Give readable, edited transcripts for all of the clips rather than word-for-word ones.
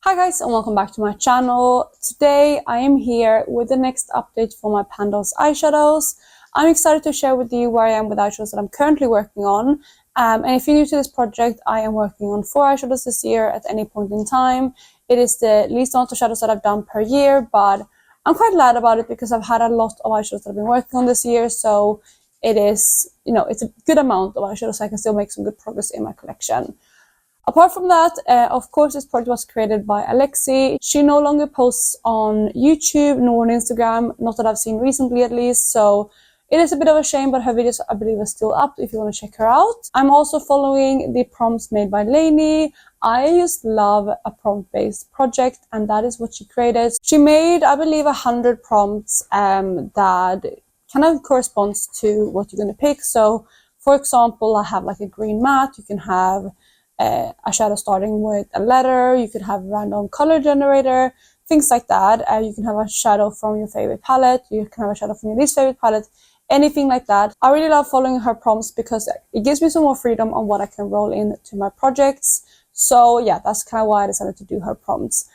Hi guys, and welcome back to my channel. Today I am here with the next update for my Pan Those Eyeshadows. I'm excited to share with you where I am with eyeshadows that I'm currently working on. And if you're new to this project, I am working on 4 eyeshadows this year at any point in time. It is the least amount of shadows that I've done per year, but I'm quite glad about it because I've had a lot of eyeshadows that I've been working on this year. So it is, it's a good amount of eyeshadows, so I can still make some good progress in my collection. Apart from that, of course, this project was created by Alexi. She no longer posts on YouTube nor on Instagram, not that I've seen recently at least, so it is a bit of a shame, but her videos I believe are still up if you want to check her out. I'm also following the prompts made by Laney. I just love a prompt-based project, and that is what she created. She made, I believe, 100 prompts that kind of corresponds to what you're going to pick. So, for example, I have like a green matte. You can have a shadow starting with a letter, you could have a random color generator, things like that. You can have a shadow from your favorite palette, you can have a shadow from your least favorite palette, anything like that. I really love following her prompts because it gives me some more freedom on what I can roll into my projects. So yeah, that's kind of why I decided to do her prompts.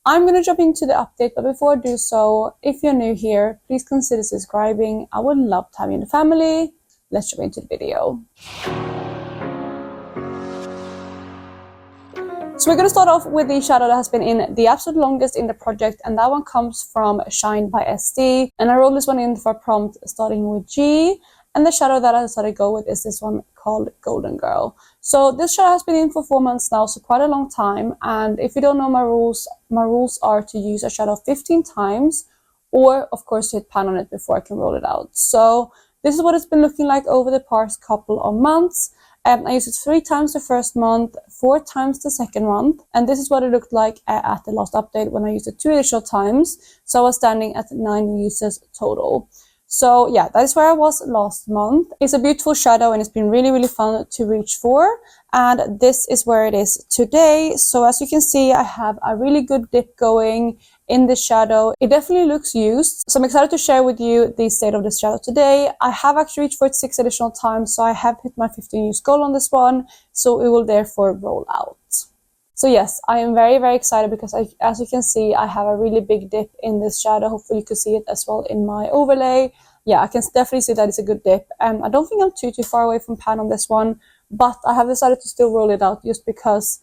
I'm going to jump into the update, but before I do so, if you're new here, please consider subscribing. I would love to have you in the family. Let's jump into the video. So we're going to start off with the shadow that has been in the absolute longest in the project, and that one comes from Shine by SD. And I rolled this one in for a prompt starting with G, and the shadow that I decided to go with is this one called Golden Girl. So this shadow has been in for 4 months now, so quite a long time. And if you don't know my rules are to use a shadow 15 times, or of course to hit pan on it before I can roll it out. So this is what it's been looking like over the past couple of months. I used it 3 times the first month, 4 times the second month, and this is what it looked like at the last update when I used it 2 additional times. So I was standing at 9 uses total. So yeah, that is where I was last month. It's a beautiful shadow and it's been really, really fun to reach for. And this is where it is today. So as you can see, I have a really good dip going in this shadow. It definitely looks used. So I'm excited to share with you the state of this shadow today. I have actually reached for it 6 additional times, so I have hit my 15 use goal on this one. So it will therefore roll out. So yes, I am very, very excited because as you can see, I have a really big dip in this shadow. Hopefully you can see it as well in my overlay. Yeah, I can definitely see that it's a good dip. I don't think I'm too far away from pan on this one, but I have decided to still roll it out just because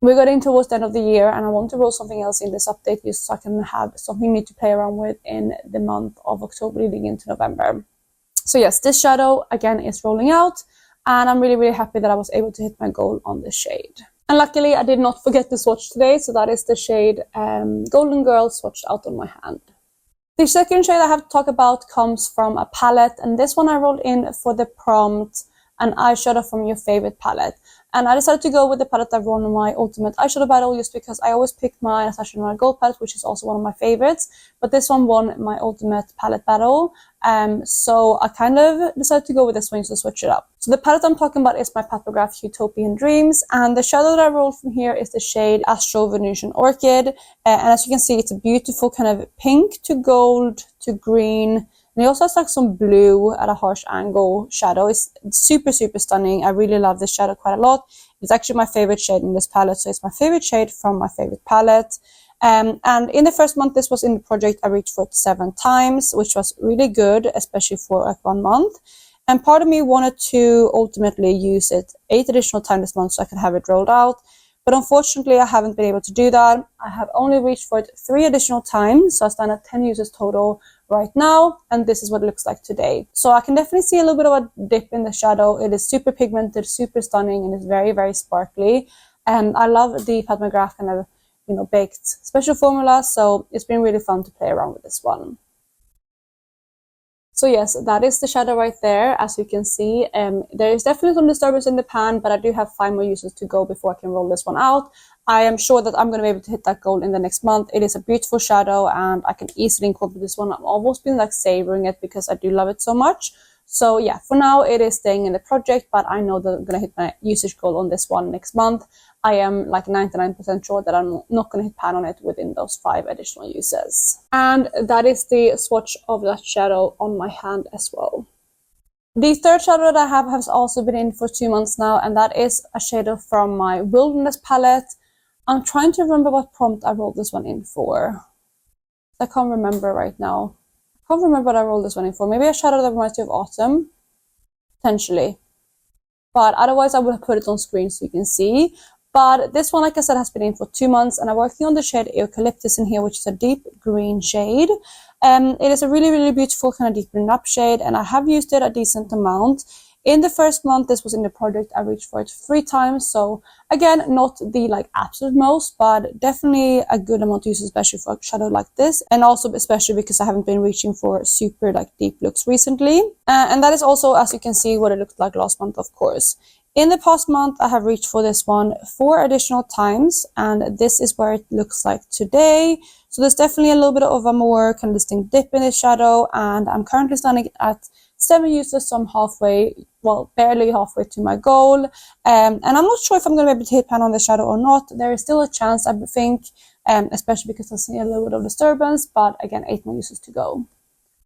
we're getting towards the end of the year and I want to roll something else in this update just so I can have something new to play around with in the month of October leading into November. So yes, this shadow again is rolling out, and I'm really, really happy that I was able to hit my goal on this shade. And luckily I did not forget the swatch today, so that is the shade Golden Girl swatched out on my hand. The second shade I have to talk about comes from a palette, and this one I rolled in for the prompt an eyeshadow from your favorite palette. And I decided to go with the palette that won my ultimate eyeshadow battle just because I always pick my Natasha Denona Gold palette, which is also one of my favorites. But this one won my ultimate palette battle. So I kind of decided to go with this one just to switch it up. So the palette I'm talking about is my Pat McGrath Utopian Dreams. And the shadow that I rolled from here is the shade Astro Venusian Orchid. And as you can see, it's a beautiful kind of pink to gold to green. And it also has like some blue at a harsh angle shadow. It's super, super stunning. I really love this shadow quite a lot. It's actually my favorite shade in this palette. So it's my favorite shade from my favorite palette. And in the first month this was in the project, I reached for it 7 times, which was really good, especially for like 1 month. And part of me wanted to ultimately use it 8 additional times this month so I could have it rolled out. But unfortunately, I haven't been able to do that. I have only reached for it 3 additional times, so I stand at 10 uses total right now, and this is what it looks like today. So I can definitely see a little bit of a dip in the shadow. It is super pigmented, super stunning, and it's very, very sparkly. And I love the Pat McGrath kind of, baked special formula, so it's been really fun to play around with this one. So yes, that is the shadow right there, as you can see. There is definitely some disturbance in the pan, but I do have 5 more uses to go before I can roll this one out. I am sure that I'm going to be able to hit that goal in the next month. It is a beautiful shadow, and I can easily incorporate this one. I've almost been like savoring it because I do love it so much. So yeah, for now it is staying in the project, but I know that I'm going to hit my usage goal on this one next month. I am like 99% sure that I'm not going to hit pan on it within those 5 additional uses. And that is the swatch of that shadow on my hand as well. The third shadow that I have has also been in for 2 months now, and that is a shadow from my Wilderness palette. I'm trying to remember what prompt I rolled this one in for. I can't remember right now. I can't remember what I rolled this one in for. Maybe a shadow that reminds you of autumn, potentially. But otherwise I would have put it on screen so you can see. But this one, like I said, has been in for 2 months, and I'm working on the shade Eucalyptus in here, which is a deep green shade. It is a really, really beautiful kind of deep green up shade, and I have used it a decent amount. In the first month this was in the project, I reached for it 3 times, so again, not the like absolute most, but definitely a good amount to use, especially for a shadow like this, and also especially because I haven't been reaching for super like deep looks recently. And that is also, as you can see, what it looked like last month, of course. In the past month, I have reached for this one 4 additional times, and this is where it looks like today. So there's definitely a little bit of a more kind of distinct dip in this shadow, and I'm currently standing at 7 uses, so I'm halfway, well, barely halfway to my goal. And I'm not sure if I'm going to be able to hit pan on the shadow or not. There is still a chance, I think, especially because I see a little bit of disturbance, but again, 8 more uses to go.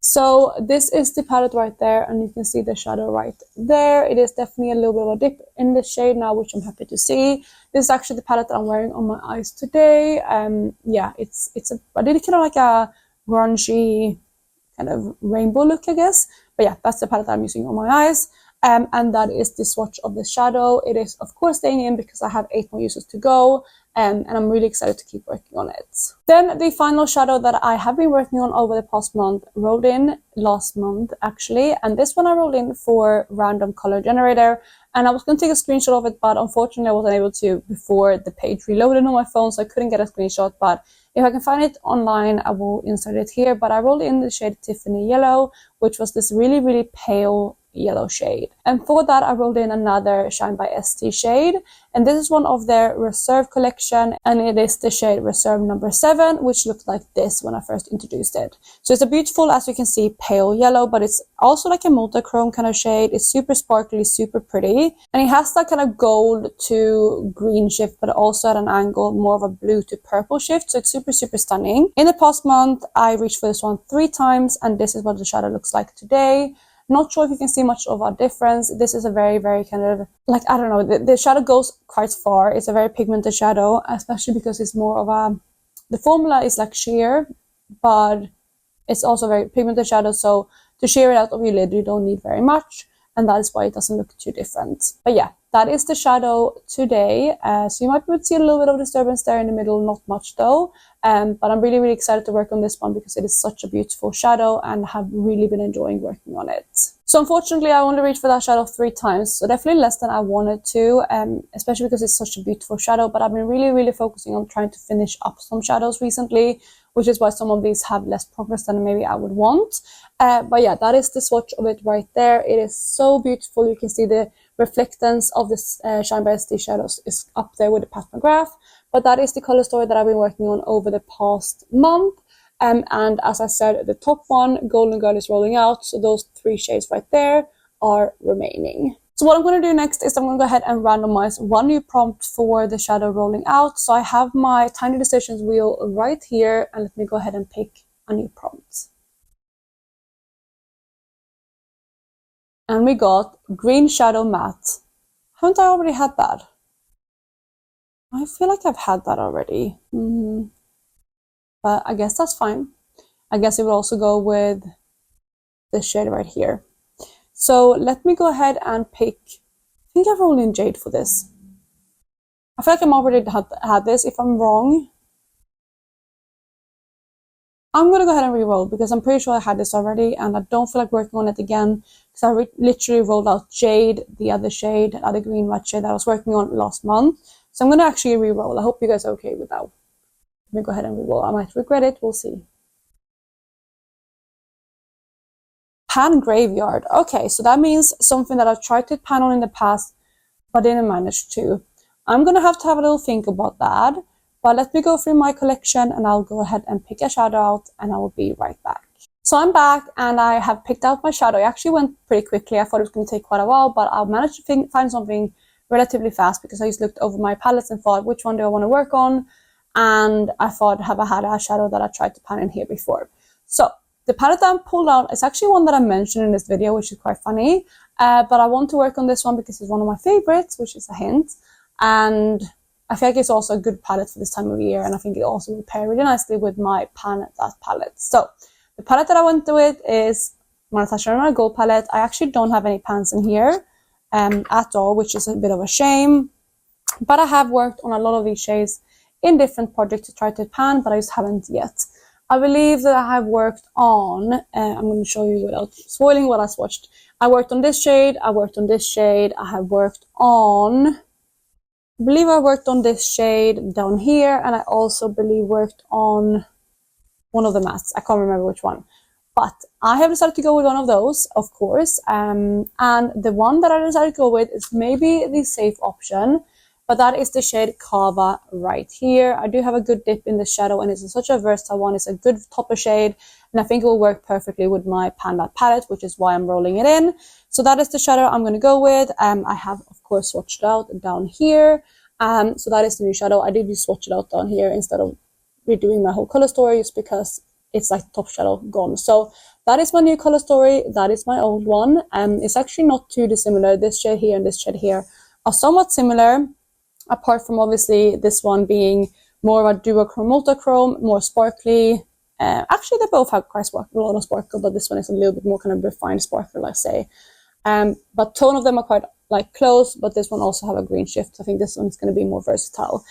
So this is the palette right there, and you can see the shadow right there. It is definitely a little bit of a dip in the shade now, which I'm happy to see. This is actually the palette that I'm wearing on my eyes today. Yeah, I did kind of like a grungy kind of rainbow look, I guess. But yeah, that's the palette I'm using on my eyes. And that is the swatch of the shadow. It is, of course, staying in because I have 8 more uses to go. And I'm really excited to keep working on it. Then the final shadow that I have been working on over the past month rolled in last month, actually. And this one I rolled in for Random Color Generator. And I was going to take a screenshot of it, but unfortunately I wasn't able to before the page reloaded on my phone, so I couldn't get a screenshot. But if I can find it online, I will insert it here. But I rolled in the shade Tiffany Yellow, which was this really, really pale yellow shade. And for that, I rolled in another Shine by ST shade. And this is one of their Reserve collection. And it is the shade Reserve number 7, which looked like this when I first introduced it. So it's a beautiful, as you can see, pale yellow, but it's also like a multi-chrome kind of shade. It's super sparkly, super pretty. And it has that kind of gold to green shift, but also at an angle, more of a blue to purple shift. So it's super, super stunning. In the past month, I reached for this one 3 times, and this is what the shadow looks like today. Not sure if you can see much of a difference. This is a very, very kind of, like, I don't know, the shadow goes quite far. It's a very pigmented shadow, especially because it's more of a, the formula is like sheer, but it's also very pigmented shadow. So to sheer it out of your lid, you don't need very much. And that is why it doesn't look too different. But yeah, that is the shadow today. So you might be able to see a little bit of disturbance there in the middle, not much though. But I'm really, really excited to work on this one because it is such a beautiful shadow and have really been enjoying working on it. So unfortunately, I only reached for that shadow 3 times, so definitely less than I wanted to, especially because it's such a beautiful shadow. But I've been really, really focusing on trying to finish up some shadows recently, which is why some of these have less progress than maybe I would want. But yeah, that is the swatch of it right there. It is so beautiful. You can see the reflectance of this Shine by ST shadows is up there with the Pat McGrath. But that is the color story that I've been working on over the past month. And as I said, the top one, Golden Girl, is rolling out. So those 3 shades right there are remaining. So what I'm going to do next is I'm going to go ahead and randomize 1 new prompt for the shadow rolling out. So I have my Tiny Decisions wheel right here, and let me go ahead and pick a new prompt. And we got Green Shadow Matte. Haven't I already had that? I feel like I've had that already. But I guess that's fine. I guess it would also go with this shade right here. So let me go ahead and pick, I think I've rolled in Jade for this. I feel like I'm already had this. If I'm wrong, I'm going to go ahead and re-roll because I'm pretty sure I had this already and I don't feel like working on it again because I literally rolled out Jade, the other shade, the other green matte shade that I was working on last month. So I'm going to actually re-roll. I hope you guys are okay with that. Let me go ahead and re-roll. I might regret it. We'll see. Pan Graveyard. Okay, so that means something that I've tried to pan on in the past, but didn't manage to. I'm going to have a little think about that. But let me go through my collection and I'll go ahead and pick a shadow out and I will be right back. So I'm back and I have picked out my shadow. It actually went pretty quickly. I thought it was going to take quite a while, but I managed to find something relatively fast because I just looked over my palettes and thought, which one do I want to work on? And I thought, have I had a shadow that I tried to pan in here before? So the palette that I pulled out is actually one that I mentioned in this video, which is quite funny. But I want to work on this one because it's one of my favorites, which is a hint. And I feel like it's also a good palette for this time of year, and I think it also will pair really nicely with my Pan That palette. So the palette that I went with is my Natasha Gold palette. I actually don't have any pans in here at all, which is a bit of a shame. But I have worked on a lot of these shades in different projects to try to pan, but I just haven't yet. I believe that I have worked on, I'm going to show you without spoiling what I swatched. I worked on this shade, I worked on this shade, I have worked on, I believe I worked on this shade down here, and I also believe worked on one of the mattes. I can't remember which one. But I have decided to go with one of those, of course. And the one that I decided to go with is maybe the safe option, but that is the shade Kava right here. I do have a good dip in the shadow, and it's such a versatile one. It's a good topper shade, and I think it will work perfectly with my Pan That palette, which is why I'm rolling it in. So that is the shadow I'm going to go with. I have, of course, swatched it out down here. So that is the new shadow. I did just swatch it out down here instead of redoing my whole color story, just because it's like top shadow gone. So that is my new color story. That is my old one. It's actually not too dissimilar. This shade here and this shade here are somewhat similar, apart from obviously this one being more of a duochrome multichrome, more sparkly. Actually, they both have quite a lot of sparkle, but this one is a little bit more kind of refined sparkle, let's say. But tone of them are quite like close, but this one also have a green shift. I think this one is going to be more versatile.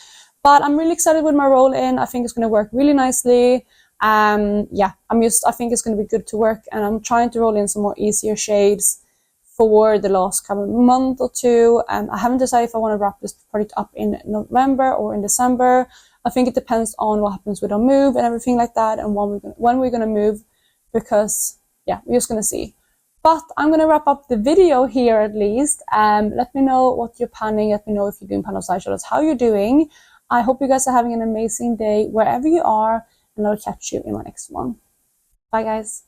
But I'm really excited with my roll in. I think it's going to work really nicely. Yeah, I think it's going to be good to work, and I'm trying to roll in some more easier shades for the last couple of month or two. I haven't decided if I want to wrap this project up in November or in December. I think it depends on what happens with our move and everything like that, and when we're gonna move, because yeah, we're just gonna see. But I'm gonna wrap up the video here at least. Let me know what you're panning. Let me know if you're doing Pan Those Eyeshadows, how you're doing. I hope you guys are having an amazing day wherever you are, and I'll catch you in my next one. Bye guys.